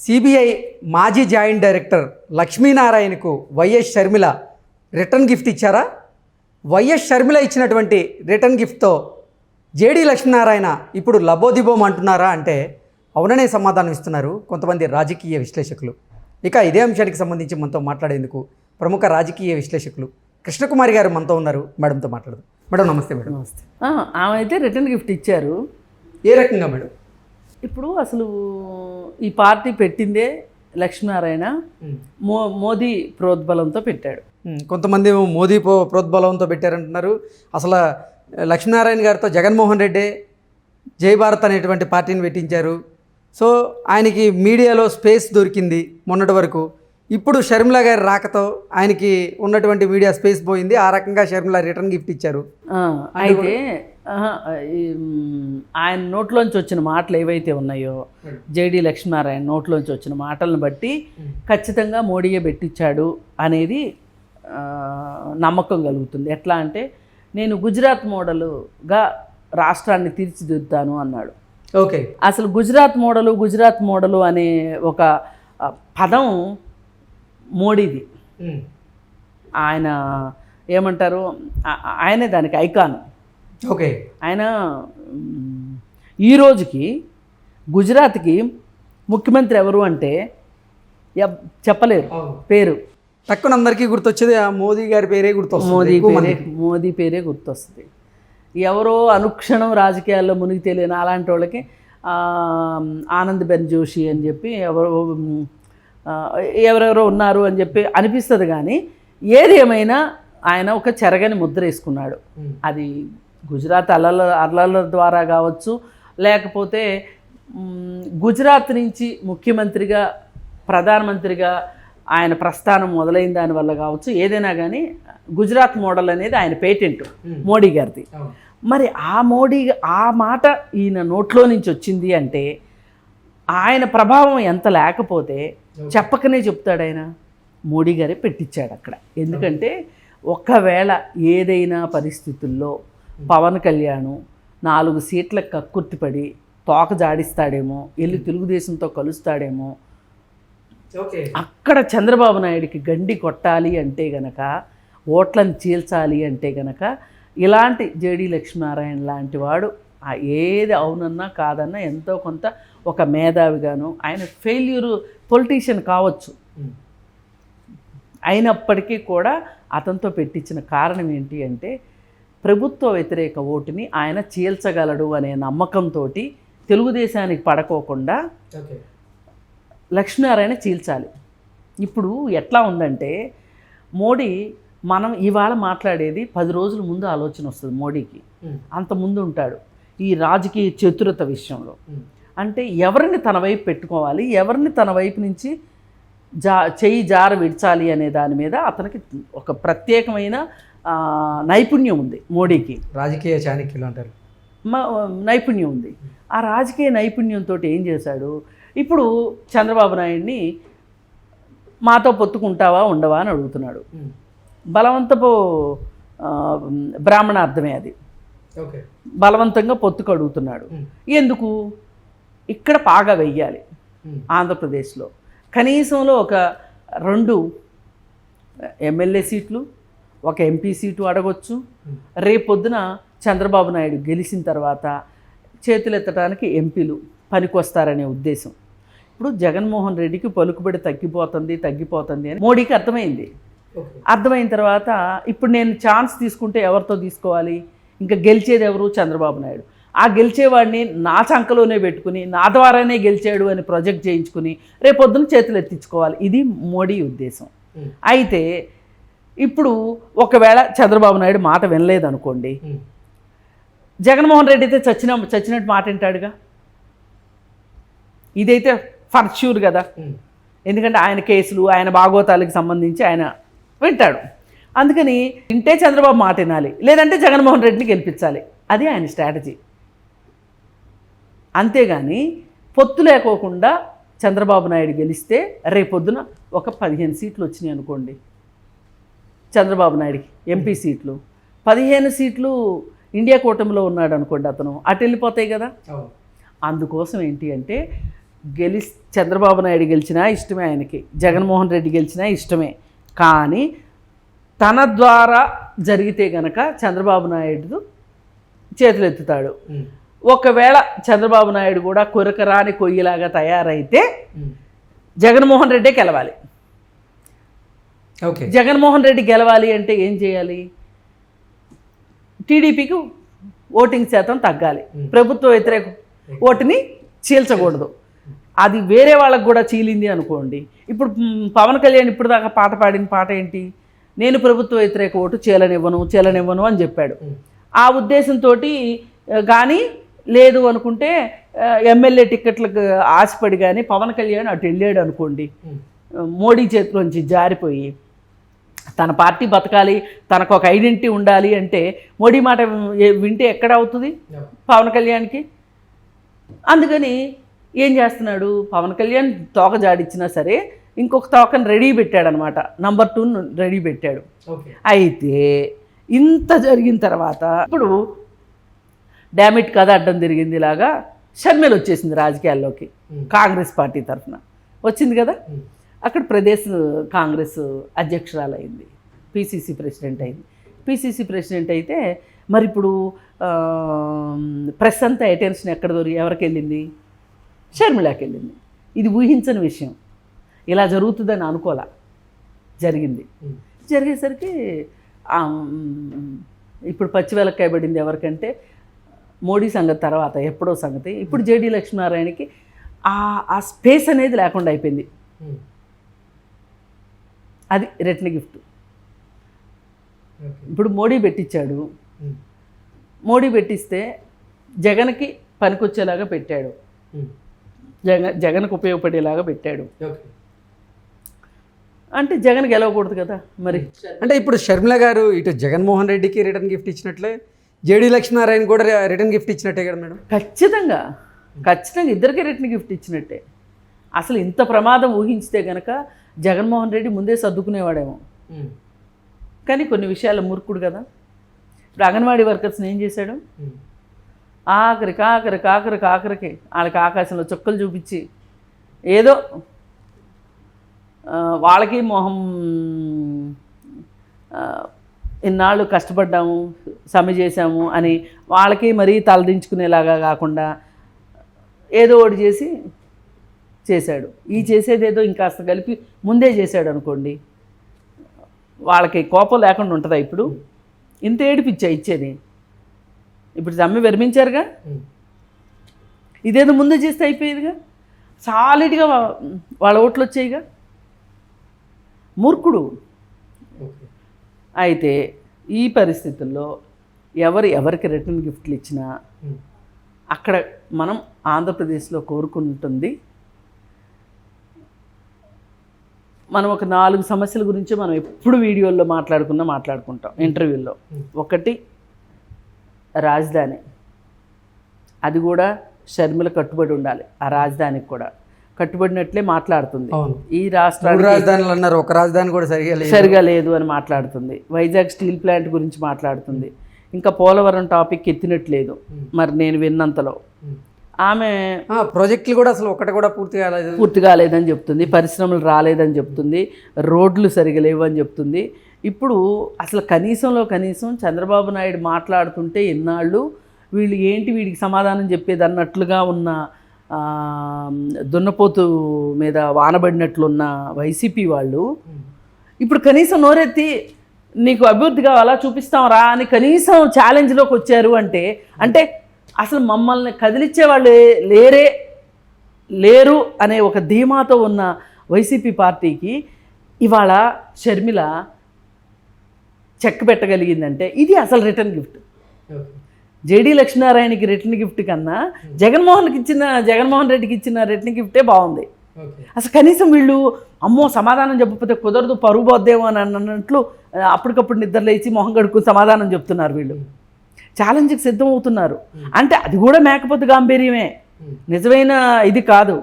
CBI మాజీ joint director లక్ష్మీనారాయణకు YS Sharmila return gift ఇచ్చారా? వైఎస్ షర్మిల ఇచ్చినటువంటి రిటర్న్ గిఫ్ట్తో జేడీ లక్ష్మీనారాయణ ఇప్పుడు లబోదిబోం అంటున్నారా అంటే అవుననే సమాధానం ఇస్తున్నారు కొంతమంది రాజకీయ విశ్లేషకులు. ఇక ఇదే అంశానికి సంబంధించి మనతో మాట్లాడేందుకు ప్రముఖ రాజకీయ విశ్లేషకులు కృష్ణకుమారి గారు మనతో ఉన్నారు. మేడంతో మాట్లాడదు. మేడం నమస్తే. మేడం నమస్తే. ఆమె అయితే రిటర్న్ గిఫ్ట్ ఇచ్చారు. ఏ రకంగా మేడం? ఇప్పుడు అసలు ఈ పార్టీ పెట్టిందే లక్ష్మీనారాయణ మోదీ ప్రోద్బలంతో పెట్టాడు. కొంతమంది మోదీ ప్రోద్బలంతో పెట్టారంటున్నారు. అసలు లక్ష్మీనారాయణ గారితో జగన్మోహన్ రెడ్డి జై భారత్ అనేటువంటి పార్టీని పెట్టించారు. సో ఆయనకి మీడియాలో స్పేస్ దొరికింది మొన్నటి వరకు. ఇప్పుడు షర్మిల గారి రాకతో ఆయనకి ఉన్నటువంటి మీడియా స్పేస్ పోయింది. ఆ రకంగా షర్మిల రిటర్న్ గిఫ్ట్ ఇచ్చారు. అయితే ఆయన నోట్లోంచి వచ్చిన మాటలు ఏవైతే ఉన్నాయో, జేడీ లక్ష్మీనారాయణ నోట్లోంచి వచ్చిన మాటలను బట్టి ఖచ్చితంగా మోడీయే పెట్టించాడు అనేది నమ్మకం కలుగుతుంది. ఎట్లా అంటే, నేను గుజరాత్ మోడలుగా రాష్ట్రాన్ని తీర్చిదిద్దుతాను అన్నాడు. ఓకే. అసలు గుజరాత్ మోడలు అనే ఒక పదం మోడీది. ఆయన ఏమంటారు, ఆయనే దానికి ఐకాన్. ఓకే. ఆయన ఈ రోజుకి గుజరాత్కి ముఖ్యమంత్రి ఎవరు అంటే చెప్పలేరు పేరు. తక్కువ అందరికీ గుర్తొచ్చేది మోదీ గారి పేరే గుర్తొస్తుంది. మోదీ పేరే గుర్తొస్తుంది. ఎవరో అనుక్షణం రాజకీయాల్లో మునిగి తెలియని అలాంటి వాళ్ళకి ఆనంద్ బెన్ జోషి అని చెప్పి ఎవరెవరో ఉన్నారు అని చెప్పి అనిపిస్తుంది. కానీ ఏది ఏమైనా ఆయన ఒక చెరగని ముద్ర వేసుకున్నాడు. అది గుజరాత్ అల్లల ద్వారా కావచ్చు, లేకపోతే గుజరాత్ నుంచి ముఖ్యమంత్రిగా ప్రధానమంత్రిగా ఆయన ప్రస్థానం మొదలైన దానివల్ల కావచ్చు, ఏదైనా కానీ గుజరాత్ మోడల్ అనేది ఆయన పేటెంట్ మోడీ గారిది. మరి ఆ మాట ఈయన నోట్లో నుంచి వచ్చింది అంటే ఆయన ప్రభావం ఎంత లేకపోతే చెప్పకనే చెప్తాడు. ఆయన మోడీ గారే పెట్టించాడు అక్కడ. ఎందుకంటే ఒకవేళ ఏదైనా పరిస్థితుల్లో పవన్ కళ్యాణ్ 4 సీట్లకు కక్కుర్తిపడి తోక జాడిస్తాడేమో, వెళ్ళి తెలుగుదేశంతో కలుస్తాడేమో, అక్కడ చంద్రబాబు నాయుడికి గండి కొట్టాలి అంటే గనక, ఓట్లను చీల్చాలి అంటే గనక, ఇలాంటి జేడీ లక్ష్మీనారాయణ లాంటి వాడు ఏది అవునన్నా కాదన్నా ఎంతో కొంత ఒక మేధావిగాను, ఆయన ఫెయిల్యూర్ పొలిటీషియన్ కావచ్చు, అయినప్పటికీ కూడా అతనితో పెట్టించిన కారణం ఏంటి అంటే ప్రభుత్వ వ్యతిరేక ఓటుని ఆయన చీల్చగలడు అనే నమ్మకంతో తెలుగుదేశానికి పడకోకుండా లక్ష్మీనారాయణ చీల్చాలి. ఇప్పుడు ఎట్లా ఉందంటే, మోడీ మనం ఇవాళ మాట్లాడేది 10 రోజుల ముందు ఆలోచన వస్తుంది మోడీకి. అంత ముందు ఉంటాడు ఈ రాజకీయ చతురత విషయంలో. అంటే ఎవరిని తన వైపు పెట్టుకోవాలి, ఎవరిని తన వైపు నుంచి చెయ్యి జార విడిచాలి అనే దాని మీద అతనికి ఒక ప్రత్యేకమైన నైపుణ్యం ఉంది మోడీకి. రాజకీయ చాణక్యులు అంటారు. నైపుణ్యం ఉంది. ఆ రాజకీయ నైపుణ్యంతో ఏం చేశాడు, ఇప్పుడు చంద్రబాబు నాయుడిని మాతో పొత్తుకుంటావా ఉండవా అని అడుగుతున్నాడు. బలవంతపు బ్రాహ్మణార్థమే అది. బలవంతంగా పొత్తుకు అడుగుతున్నాడు. ఎందుకు? ఇక్కడ పాగా వెయ్యాలి. ఆంధ్రప్రదేశ్లో కనీసంలో ఒక 2 ఎమ్మెల్యే సీట్లు, ఒక ఎంపీ సీటు అడగొచ్చు. రేపొద్దున చంద్రబాబు నాయుడు గెలిచిన తర్వాత చేతులెత్తడానికి ఎంపీలు పనికొస్తారనే ఉద్దేశం. ఇప్పుడు జగన్మోహన్ రెడ్డికి పలుకుబడి తగ్గిపోతుంది అని మోడీకి అర్థమైంది. అర్థమైన తర్వాత ఇప్పుడు నేను ఛాన్స్ తీసుకుంటే ఎవరితో తీసుకోవాలి? ఇంకా గెలిచేది ఎవరు? చంద్రబాబు నాయుడు. ఆ గెలిచేవాడిని నా చంకలోనే పెట్టుకుని నా ద్వారానే గెలిచాడు అని ప్రొజెక్ట్ చేయించుకుని రేపొద్దున చేతులు ఎత్తించుకోవాలి. ఇది మోడీ ఉద్దేశం. అయితే ఇప్పుడు ఒకవేళ చంద్రబాబు నాయుడు మాట వినలేదనుకోండి, జగన్మోహన్ రెడ్డి అయితే చచ్చినట్టు మాట వింటాడుగా. ఇదైతే ఫర్ ష్యూర్ కదా. ఎందుకంటే ఆయన కేసులు, ఆయన భాగోతాలకు సంబంధించి ఆయన వింటాడు. అందుకని వింటే చంద్రబాబు మాట వినాలి, లేదంటే జగన్మోహన్ రెడ్డిని గెలిపించాలి. అది ఆయన స్ట్రాటజీ. అంతేగాని పొత్తు లేకోకుండా చంద్రబాబు నాయుడు గెలిస్తే రేపొద్దున ఒక 15 సీట్లు వచ్చినాయి అనుకోండి చంద్రబాబు నాయుడికి, ఎంపీ సీట్లు 15 సీట్లు ఇండియా కూటమిలో ఉన్నాడు అనుకోండి, అతను అటు వెళ్ళిపోతాయి కదా. అందుకోసం ఏంటి అంటే చంద్రబాబు నాయుడు గెలిచినా ఇష్టమే ఆయనకి, జగన్మోహన్ రెడ్డి గెలిచినా ఇష్టమే. కానీ తన ద్వారా జరిగితే గనక చంద్రబాబు నాయుడు చేతులు ఎత్తుతాడు. ఒకవేళ చంద్రబాబు నాయుడు కూడా కొరకరాని కొయ్యిలాగా తయారైతే జగన్మోహన్ రెడ్డే గెలవాలి. ఓకే, జగన్మోహన్ రెడ్డి గెలవాలి అంటే ఏం చేయాలి? టీడీపీకి ఓటింగ్ శాతం తగ్గాలి, ప్రభుత్వ వ్యతిరేక ఓటుని చీల్చకూడదు. అది వేరే వాళ్ళకు కూడా చీలింది అనుకోండి. ఇప్పుడు పవన్ కళ్యాణ్ ఇప్పుడు దాకా పాట పాడిన పాట ఏంటి? నేను ప్రభుత్వ వ్యతిరేక ఓటు చీలనివ్వను అని చెప్పాడు. ఆ ఉద్దేశంతో కానీ లేదు అనుకుంటే ఎమ్మెల్యే టిక్కెట్లకు ఆశపడి కానీ పవన్ కళ్యాణ్ అటు వెళ్ళాడు అనుకోండి, మోడీ చేతిలోంచి జారిపోయి తన పార్టీ బతకాలి, తనకు ఒక ఐడెంటిటీ ఉండాలి అంటే మోడీ మాట వింటే ఎక్కడ అవుతుంది పవన్ కళ్యాణ్కి? అందుకని ఏం చేస్తున్నాడు, పవన్ కళ్యాణ్ తోక జాడిచ్చినా సరే ఇంకొక తోకను రెడీ పెట్టాడనమాట, నంబర్ 2 రెడీ పెట్టాడు. అయితే ఇంత జరిగిన తర్వాత ఇప్పుడు డామిట్ కథ అడ్డం తిరిగింది లాగా షర్మిల వచ్చేసింది రాజకీయాల్లోకి, కాంగ్రెస్ పార్టీ తరఫున వచ్చింది కదా. అక్కడ ప్రదేశ్ కాంగ్రెస్ అధ్యక్షురాలు అయింది, పిసిసి ప్రెసిడెంట్ అయింది. పిసిసి ప్రెసిడెంట్ అయితే మరి ఇప్పుడు ప్రెస్ అంతా అటెన్షన్ ఎవరికి వెళ్ళింది? షర్మిలాకి వెళ్ళింది. ఇది ఊహించని విషయం, ఇలా జరుగుతుందని అనుకోలే, జరిగింది. జరిగేసరికి ఇప్పుడు పచ్చివెలక్కాయ పడింది ఎవరికంటే మోడీ సంగతి తర్వాత ఎప్పుడో సంగతి. ఇప్పుడు జేడీ లక్ష్మీనారాయణకి ఆ స్పేస్ అనేది లేకుండా అయిపోయింది. అది రిటర్న్ గిఫ్ట్. ఇప్పుడు మోడీ పెట్టించాడు, మోడీ పెట్టిస్తే జగన్కి పనికొచ్చేలాగా పెట్టాడు, జగన్కు ఉపయోగపడేలాగా పెట్టాడు. అంటే జగన్ గెలవకూడదు కదా మరి. అంటే ఇప్పుడు షర్మిల గారు ఇటు జగన్మోహన్ రెడ్డికి రిటర్న్ గిఫ్ట్ ఇచ్చినట్లే జేడీ లక్ష్మీనారాయణ కూడా రిటర్న్ గిఫ్ట్ ఇచ్చినట్టే కదా మేడం? ఖచ్చితంగా ఇద్దరికి రిటర్న్ గిఫ్ట్ ఇచ్చినట్టే. అసలు ఇంత ప్రమాదం ఊహించితే కనుక జగన్మోహన్ రెడ్డి ముందే సర్దుకునేవాడేమో. కానీ కొన్ని విషయాలు మూర్ఖుడు కదా. ఇప్పుడు అంగన్వాడీ వర్కర్స్ని ఏం చేశాడు? ఆఖరికి వాళ్ళకి ఆకాశంలో చుక్కలు చూపించి ఏదో వాళ్ళకి మొహం ఇన్నాళ్ళు కష్టపడ్డాము, సమ్మె చేశాము అని వాళ్ళకి మరీ తలదించుకునేలాగా కాకుండా ఏదో ఒకటి చేశాడు. ఈ చేసేదేదో ఇంకాస్త కలిపి ముందే చేశాడు అనుకోండి, వాళ్ళకి కోపం లేకుండా ఉంటుందా? ఇప్పుడు ఇంత ఏడిపిచ్చా ఇచ్చేది. ఇప్పుడు సమ్మె విరమించారుగా, ఇదేదో ముందే చేస్తే అయిపోయేదిగా, సాలిడ్గా వాళ్ళ ఓట్లు వచ్చాయిగా. మూర్ఖుడు. అయితే ఈ పరిస్థితుల్లో ఎవరికి రిటర్న్ గిఫ్ట్లు ఇచ్చినా అక్కడ మనం ఆంధ్రప్రదేశ్లో కోరుకుంటుంది, మనం ఒక 4 సమస్యల గురించి మనం ఎప్పుడు వీడియోల్లో మాట్లాడుకుంటాం ఇంటర్వ్యూల్లో. ఒకటి రాజధాని, అది కూడా షర్మిల కట్టుబడి ఉండాలి. ఆ రాజధానికి కూడా కట్టుబడినట్లే మాట్లాడుతుంది. ఈ రాష్ట్రానికి రాజధానులు అన్నారు, ఒక రాజధాని కూడా సరిగా లేదు అని మాట్లాడుతుంది. వైజాగ్ స్టీల్ ప్లాంట్ గురించి మాట్లాడుతుంది. ఇంకా పోలవరం టాపిక్ ఎత్తినట్లేదు మరి నేను విన్నంతలో. ఆమె ప్రాజెక్టులు కూడా అసలు ఒకటి కూడా పూర్తి కాలేదని చెప్తుంది, పరిశ్రమలు రాలేదని చెప్తుంది, రోడ్లు సరిగా లేవని చెప్తుంది. ఇప్పుడు అసలు కనీసం చంద్రబాబు నాయుడు మాట్లాడుతుంటే ఎన్నాళ్ళు వీడికి సమాధానం చెప్పేది అన్నట్లుగా ఉన్న దున్నపోతు మీద వానబడినట్లున్న వైసీపీ వాళ్ళు ఇప్పుడు కనీసం నోరెత్తి నీకు అభివృద్ధి కావాలా చూపిస్తాం రా అని కనీసం ఛాలెంజ్లోకి వచ్చారు అంటే అసలు మమ్మల్ని కదిలిచ్చే వాళ్ళు లేరు అనే ఒక ధీమాతో ఉన్న వైసీపీ పార్టీకి ఇవాళ షర్మిల చెక్ పెట్టగలిగిందంటే ఇది అసలు రిటర్న్ గిఫ్ట్. జేడీ లక్ష్మీనారాయణకి రిటర్న్ గిఫ్ట్ కన్నా జగన్మోహన్ రెడ్డికి ఇచ్చిన రిటర్న్ గిఫ్టే బాగుంది. అసలు కనీసం వీళ్ళు అమ్మో సమాధానం చెప్పకపోతే కుదరదు, పరుగు పోద్దేమో అని అన్నట్లు అప్పటికప్పుడు నిద్రలేచి మొహం కడుక్కుని సమాధానం చెప్తున్నారు. వీళ్ళు ఛాలెంజ్కి సిద్ధం అవుతున్నారు. అంటే అది కూడా మేకపోతే గాంభీర్యమే, నిజమైన ఇది కాదు.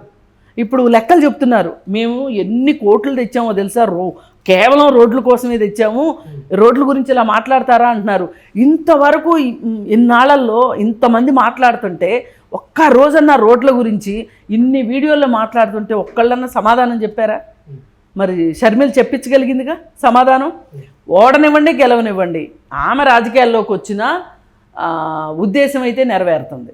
ఇప్పుడు లెక్కలు చెప్తున్నారు, మేము ఎన్ని కోట్లు తెచ్చామో తెలుసా, కేవలం రోడ్ల కోసమే తెచ్చాము, రోడ్ల గురించి ఇలా మాట్లాడతారా అంటున్నారు. ఇంతవరకు ఇన్నాళ్లలో ఇంతమంది మాట్లాడుతుంటే ఒక్క రోజన్నా రోడ్ల గురించి ఇన్ని వీడియోల్లో మాట్లాడుతుంటే ఒక్కళ్ళన్నా సమాధానం చెప్పారా? మరి షర్మిల చెప్పించగలిగిందిగా సమాధానం. ఓడనివ్వండి గెలవనివ్వండి, ఆమె రాజకీయాల్లోకి వచ్చిన ఉద్దేశం అయితే నెరవేరుతుంది.